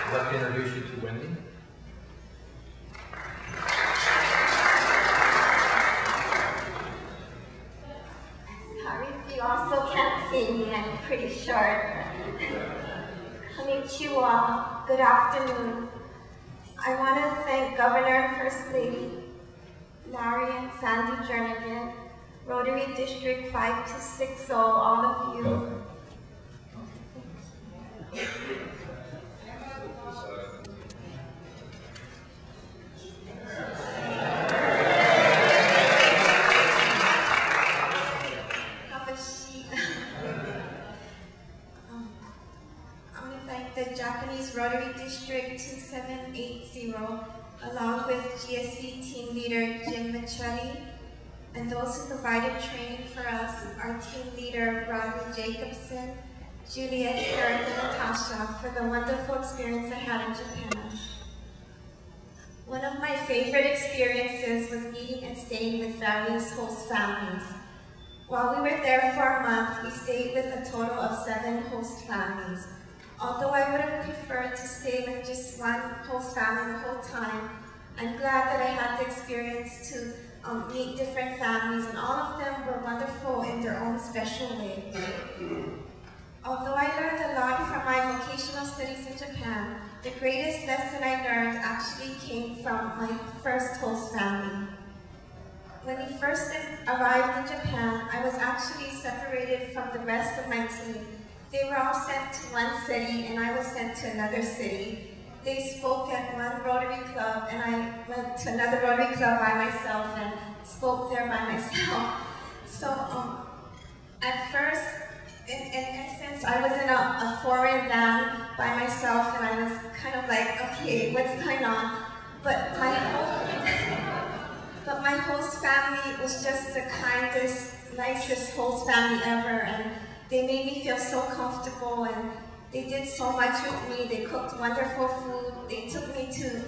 I'd like to introduce you to Wendy. Sorry if you also can't see me, I'm pretty short. Konnichiwa, good afternoon. I want to thank Governor, First Lady, Larry and Sandy Jernigan, Rotary District 5260, all of you. Have a sheet. I want to thank the Japanese Rotary District 2780, along with GSE team leader Jim Michetti, and those who provided training for us, our team leader Rodney Jacobson, Juliet, Eric, and Natasha, for the wonderful experience I had in Japan. One of my favorite experiences was meeting and staying with various host families. While we were there for a month, we stayed with a total of 7 host families. Although I would have preferred to stay with just one host family the whole time, I'm glad that I had the experience to meet different families, and all of them were wonderful in their own special way. Although I learned a lot from my vocational studies in Japan, the greatest lesson I learned actually came from my first host family. When we first arrived in Japan, I was actually separated from the rest of my team. They were all sent to one city, and I was sent to another city. They spoke at one Rotary Club, and I went to another Rotary Club by myself and spoke there by myself. So at first, in essence, I was in a foreign land by myself, and I was kind of like, okay, what's going on? But my host family was just the kindest, nicest host family ever, and they made me feel so comfortable, and they did so much with me. They cooked wonderful food. They took me to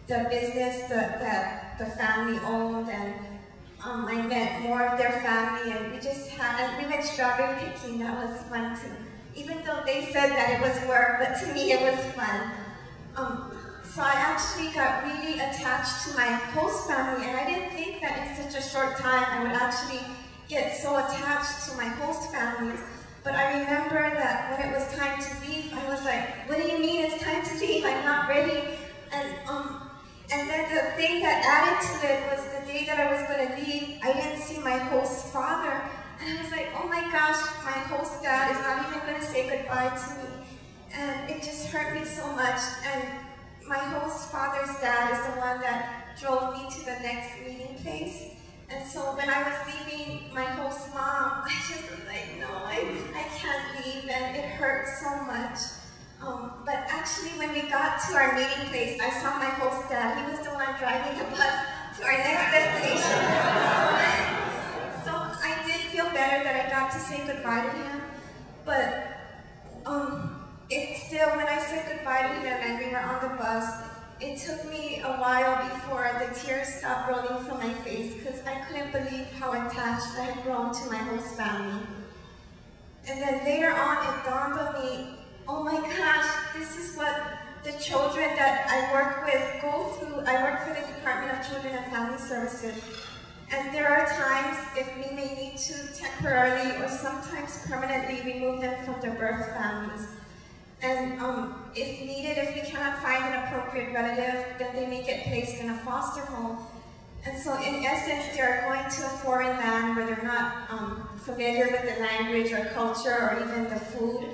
the business that the family owned, and I met more of their family, and we went strawberry picking. That was fun too. Even though they said that it was work, but to me it was fun. So I actually got really attached to my host family, and I didn't think that in such a short time I would actually get so attached to my host families. But I remember that when it was time to leave, I was like, what do you mean it's time to leave? I'm not ready. And then the thing that added to it was the day that I was going to leave, I didn't see my host's father. And I was like, oh my gosh, my host dad is not even going to say goodbye to me. And it just hurt me so much. And my host father's dad is the one that drove me to the next meeting place. And so when I was leaving my host mom, I just was like, no, I can't leave, and it hurt so much. But actually, when we got to our meeting place, I saw my host dad. He was the one driving the bus to our next destination. So I did feel better that I got to say goodbye to him. But it still, when I said goodbye to him and we were on the bus, it took me a while before the tears stopped rolling from my face, because I couldn't believe how attached I had grown to my host family. And then later on, it dawned on me, oh my gosh, this is what the children that I work with go through. I work for the Department of Children and Family Services. And there are times if we may need to temporarily or sometimes permanently remove them from their birth families. And if needed, if we cannot find an appropriate relative, then they may get placed in a foster home. And so in essence, they're going to a foreign land where they're not familiar with the language or culture or even the food.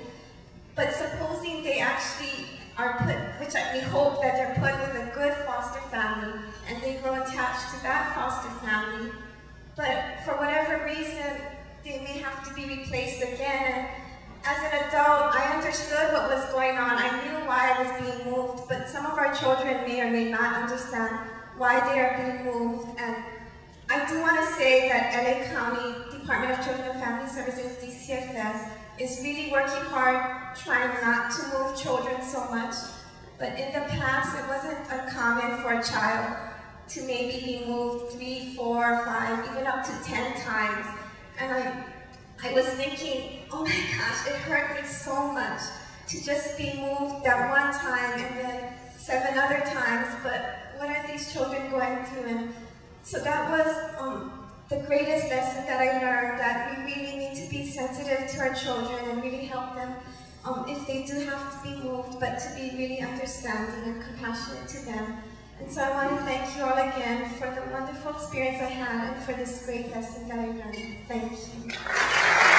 But supposing they actually are put, which we hope that they're put with a good foster family, and they grow attached to that foster family. But for whatever reason, they may have to be replaced again. And as an adult, I understood what was going on. I knew why I was being moved, but some of our children may or may not understand why they are being moved. And I do want to say that LA County Department of Children and Family Services, DCFS, is really working hard trying not to move children so much. But in the past, it wasn't uncommon for a child to maybe be moved 3, 4, 5, even up to 10 times. And I was thinking, oh my gosh, it hurt me so much to just be moved that one time and 7 other times, but what are these children going through? And so that was the greatest lesson that I learned, that we really need to be sensitive to our children and really help them if they do have to be moved, but to be really understanding and compassionate to them. And so I want to thank you all again for the wonderful experience I had and for this great lesson that I learned. Thank you.